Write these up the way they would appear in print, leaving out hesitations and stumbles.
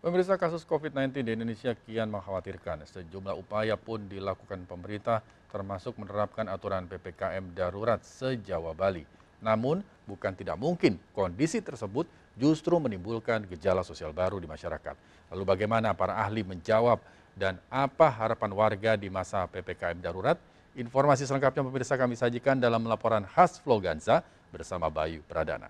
Pemirsa, kasus COVID-19 di Indonesia kian mengkhawatirkan. Sejumlah upaya pun dilakukan pemerintah, termasuk menerapkan aturan PPKM darurat se-Jawa Bali. Namun, bukan tidak mungkin kondisi tersebut justru menimbulkan gejala sosial baru di masyarakat. Lalu bagaimana para ahli menjawab dan apa harapan warga di masa PPKM darurat? Informasi selengkapnya pemirsa kami sajikan dalam laporan khas Floganza bersama Bayu Pradana.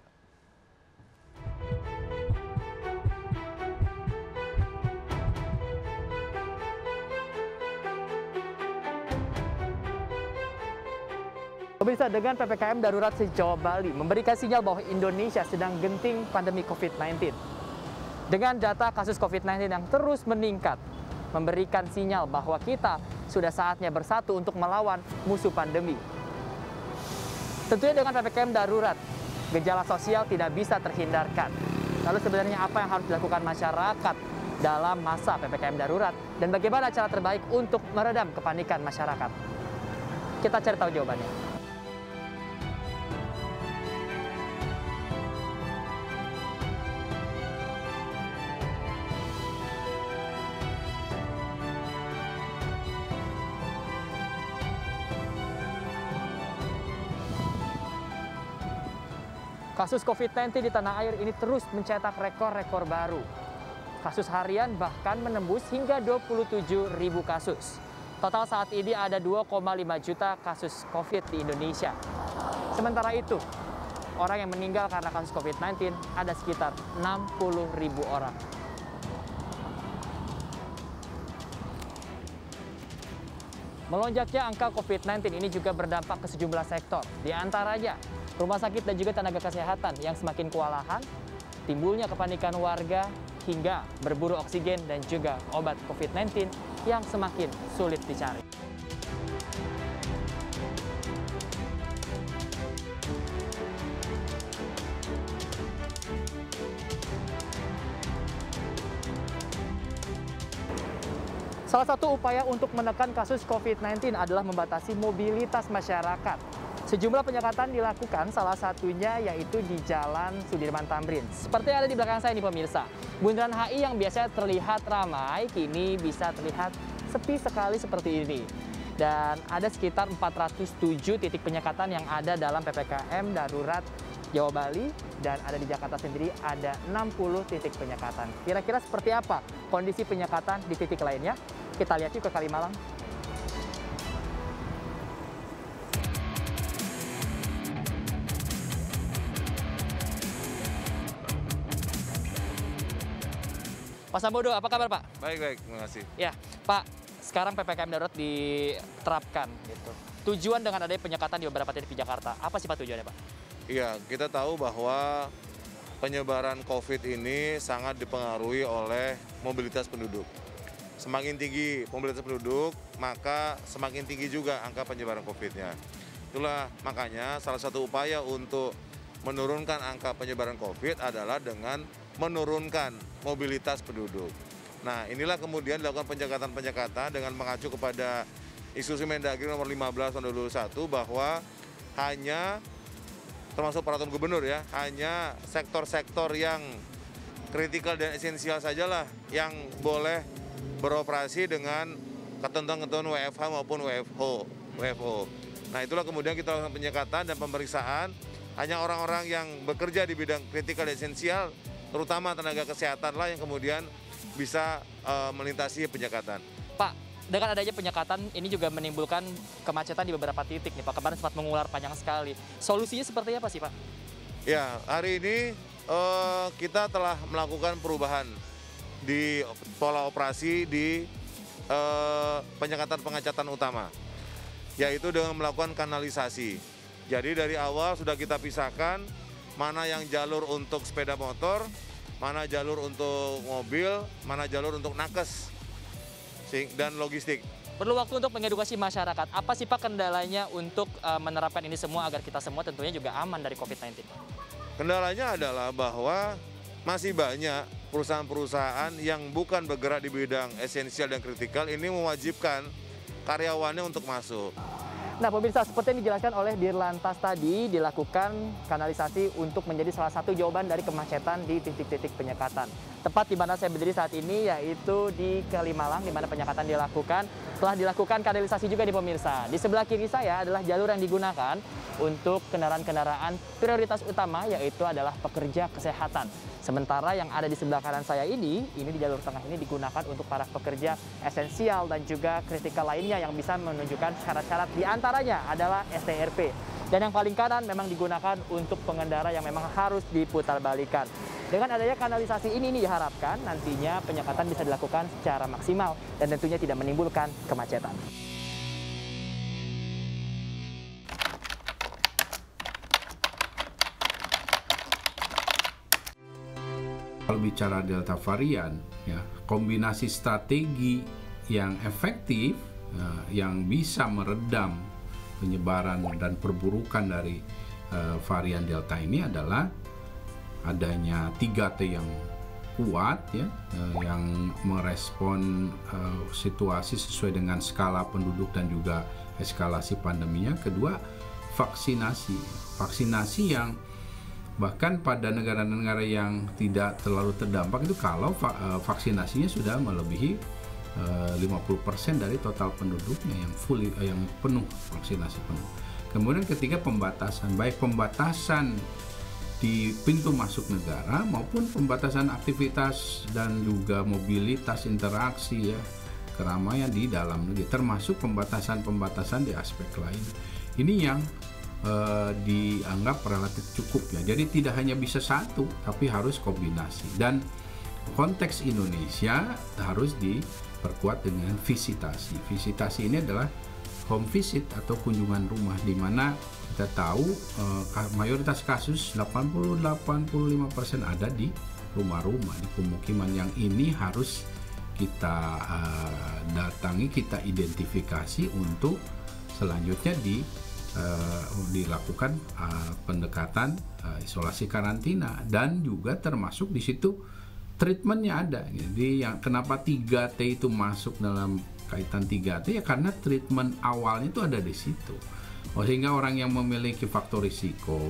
Pemirsa, dengan PPKM darurat se-Jawa Bali memberikan sinyal bahwa Indonesia sedang genting pandemi COVID-19. Dengan data kasus COVID-19 yang terus meningkat, memberikan sinyal bahwa kita sudah saatnya bersatu untuk melawan musuh pandemi. Tentunya dengan PPKM darurat, gejala sosial tidak bisa terhindarkan. Lalu sebenarnya apa yang harus dilakukan masyarakat dalam masa PPKM darurat dan bagaimana cara terbaik untuk meredam kepanikan masyarakat? Kita cari tahu jawabannya. Kasus COVID-19 di tanah air ini terus mencetak rekor-rekor baru. Kasus harian bahkan menembus hingga 27.000 kasus. Total saat ini ada 2,5 juta kasus COVID di Indonesia. Sementara itu, orang yang meninggal karena kasus COVID-19 ada sekitar 60.000 orang. Melonjaknya angka COVID-19 ini juga berdampak ke sejumlah sektor, di antaranya rumah sakit dan juga tenaga kesehatan yang semakin kewalahan, timbulnya kepanikan warga, hingga berburu oksigen dan juga obat COVID-19 yang semakin sulit dicari. Salah satu upaya untuk menekan kasus COVID-19 adalah membatasi mobilitas masyarakat. Sejumlah penyekatan dilakukan, salah satunya yaitu di Jalan Sudirman Tamrin. Seperti yang ada di belakang saya ini pemirsa, Bundaran HI yang biasanya terlihat ramai, kini bisa terlihat sepi sekali seperti ini. Dan ada sekitar 407 titik penyekatan yang ada dalam PPKM darurat Jawa Bali, dan ada di Jakarta sendiri ada 60 titik penyekatan. Kira-kira seperti apa kondisi penyekatan di titik lainnya? Kita lihat yuk ke Kalimalang. Pak Sambodo, apa kabar Pak? Baik, terima kasih. Ya, Pak, sekarang PPKM darurat diterapkan gitu. Tujuan dengan adanya penyekatan di beberapa titik di Jakarta, apa sih Pak tujuannya Pak? Iya, kita tahu bahwa penyebaran COVID ini sangat dipengaruhi oleh mobilitas penduduk. Semakin tinggi mobilitas penduduk, maka semakin tinggi juga angka penyebaran COVID-nya. Itulah makanya salah satu upaya untuk menurunkan angka penyebaran COVID adalah dengan menurunkan mobilitas penduduk. Nah, inilah kemudian dilakukan penyekatan-penyekatan dengan mengacu kepada Instruksi Mendagri nomor 15 tahun 2021 bahwa hanya, termasuk peraturan gubernur ya, hanya sektor-sektor yang kritikal dan esensial sajalah yang boleh beroperasi dengan ketentuan-ketentuan WFH maupun WFO. Nah, itulah kemudian kita lakukan penyekatan dan pemeriksaan hanya orang-orang yang bekerja di bidang kritikal dan esensial, terutama tenaga kesehatan lah yang kemudian bisa melintasi penyekatan. Pak, dengan adanya penyekatan ini juga menimbulkan kemacetan di beberapa titik nih Pak. Kemarin sempat mengular panjang sekali. Solusinya seperti apa sih Pak? Ya, hari ini kita telah melakukan perubahan di pola operasi di penyekatan-pengecatan utama, yaitu dengan melakukan kanalisasi. Jadi dari awal sudah kita pisahkan mana yang jalur untuk sepeda motor, mana jalur untuk mobil, mana jalur untuk nakes dan logistik. Perlu waktu untuk mengedukasi masyarakat. Apa sih Pak kendalanya untuk menerapkan ini semua agar kita semua tentunya juga aman dari COVID-19? Kendalanya adalah bahwa masih banyak perusahaan-perusahaan yang bukan bergerak di bidang esensial dan kritikal ini mewajibkan karyawannya untuk masuk. Nah, pemirsa, seperti yang dijelaskan oleh Dirlantas tadi, dilakukan kanalisasi untuk menjadi salah satu jawaban dari kemacetan di titik-titik penyekatan. Tepat di mana saya berdiri saat ini, yaitu di Kalimalang, di mana penyekatan dilakukan. Telah dilakukan kanalisasi juga nih pemirsa. Di sebelah kiri saya adalah jalur yang digunakan untuk kendaraan-kendaraan prioritas utama, yaitu adalah pekerja kesehatan. Sementara yang ada di sebelah kanan saya ini di jalur tengah ini digunakan untuk para pekerja esensial dan juga kritikal lainnya yang bisa menunjukkan syarat-syarat, di antaranya adalah STRP. Dan yang paling kanan memang digunakan untuk pengendara yang memang harus diputarbalikkan. Dengan adanya kanalisasi ini diharapkan nantinya penyekatan bisa dilakukan secara maksimal dan tentunya tidak menimbulkan kemacetan. Kalau bicara Delta varian, ya, kombinasi strategi yang efektif, yang bisa meredam penyebaran dan perburukan dari varian Delta ini adalah adanya 3T yang kuat, ya, yang merespon situasi sesuai dengan skala penduduk dan juga eskalasi pandeminya. Kedua, vaksinasi yang bahkan pada negara-negara yang tidak terlalu terdampak itu kalau vaksinasinya sudah melebihi 50% dari total penduduknya yang penuh, vaksinasi penuh. Kemudian ketiga, pembatasan, baik pembatasan di pintu masuk negara maupun pembatasan aktivitas dan juga mobilitas, interaksi, ya, keramaian di dalam negeri, termasuk pembatasan-pembatasan di aspek lain. Ini yang dianggap relatif cukup, ya. Jadi tidak hanya bisa satu, tapi harus kombinasi. Dan konteks Indonesia harus diperkuat dengan visitasi. Visitasi ini adalah home visit atau kunjungan rumah, di mana kita tahu mayoritas kasus 80-85% ada di rumah-rumah, di pemukiman. Yang ini harus kita datangi, kita identifikasi untuk selanjutnya dilakukan pendekatan isolasi karantina, dan juga termasuk di situ treatmentnya ada. Jadi yang kenapa 3T itu masuk dalam kaitan 3T, ya karena treatment awalnya itu ada di situ. Sehingga orang yang memiliki faktor risiko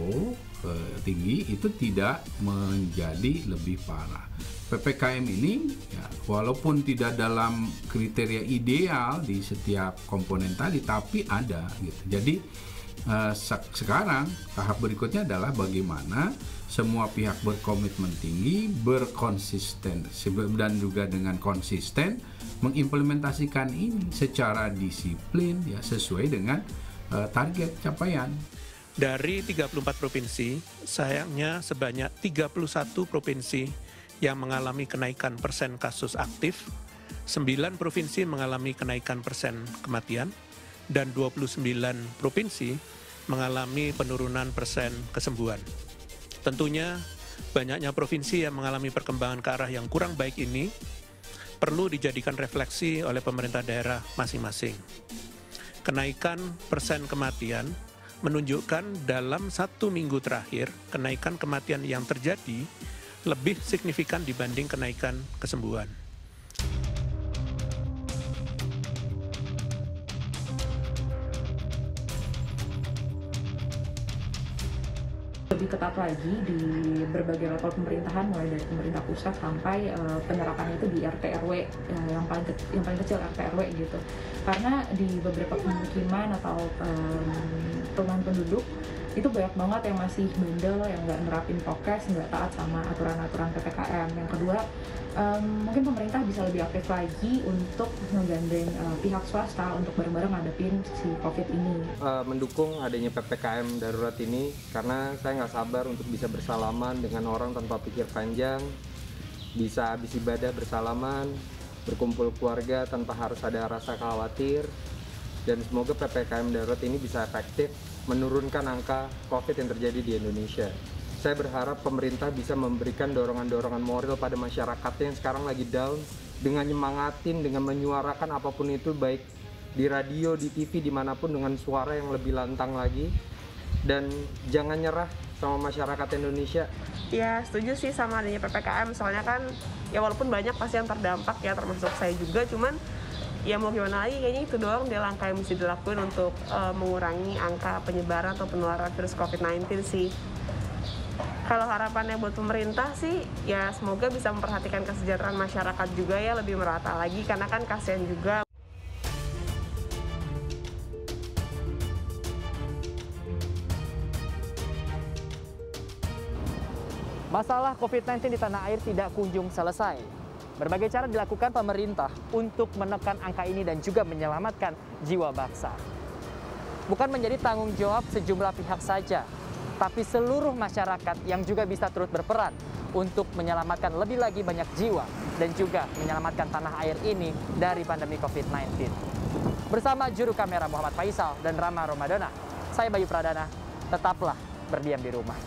tinggi itu tidak menjadi lebih parah. PPKM ini, ya, walaupun tidak dalam kriteria ideal di setiap komponen tadi, tapi ada, gitu. Jadi sekarang tahap berikutnya adalah bagaimana semua pihak berkomitmen tinggi, berkonsisten, dan juga dengan konsisten mengimplementasikan ini secara disiplin, ya, sesuai dengan target capaian. Dari 34 provinsi, sayangnya sebanyak 31 provinsi yang mengalami kenaikan persen kasus aktif, 9 provinsi mengalami kenaikan persen kematian, dan 29 provinsi mengalami penurunan persen kesembuhan. Tentunya, banyaknya provinsi yang mengalami perkembangan ke arah yang kurang baik ini perlu dijadikan refleksi oleh pemerintah daerah masing-masing. Kenaikan persen kematian menunjukkan dalam 1 minggu terakhir, kenaikan kematian yang terjadi lebih signifikan dibanding kenaikan kesembuhan. Lebih ketat lagi di berbagai level pemerintahan, mulai dari pemerintah pusat sampai penerapannya itu di RT RW, yang paling kecil RT RW gitu. Karena di beberapa pemukiman atau perumahan penduduk itu banyak banget yang masih bandel, yang nggak nerapin prokes, nggak taat sama aturan-aturan PPKM. Yang kedua, mungkin pemerintah bisa lebih aktif lagi untuk menggandeng pihak swasta untuk bareng-bareng ngadepin si COVID ini. Mendukung adanya PPKM darurat ini karena saya nggak sabar untuk bisa bersalaman dengan orang tanpa pikir panjang, bisa habis ibadah bersalaman, berkumpul keluarga tanpa harus ada rasa khawatir, dan semoga PPKM darurat ini bisa efektif menurunkan angka COVID yang terjadi di Indonesia. Saya berharap pemerintah bisa memberikan dorongan-dorongan moral pada masyarakatnya yang sekarang lagi down, dengan nyemangatin, dengan menyuarakan apapun itu, baik di radio, di TV, dimanapun, dengan suara yang lebih lantang lagi. Dan jangan nyerah sama masyarakat Indonesia. Ya, setuju sih sama adanya PPKM, soalnya kan ya walaupun banyak pasti yang terdampak, ya termasuk saya juga, cuman ya mau gimana lagi, kayaknya itu doang deh langkah yang mesti dilakuin untuk mengurangi angka penyebaran atau penularan virus COVID-19 sih. Kalau harapannya buat pemerintah sih, ya semoga bisa memperhatikan kesejahteraan masyarakat juga ya, lebih merata lagi, karena kan kasihan juga. Masalah COVID-19 di tanah air tidak kunjung selesai. Berbagai cara dilakukan pemerintah untuk menekan angka ini dan juga menyelamatkan jiwa bangsa. Bukan menjadi tanggung jawab sejumlah pihak saja, tapi seluruh masyarakat yang juga bisa turut berperan untuk menyelamatkan lebih lagi banyak jiwa dan juga menyelamatkan tanah air ini dari pandemi COVID-19. Bersama juru kamera Muhammad Faisal dan Rama Romadona, saya Bayu Pradana, tetaplah berdiam di rumah.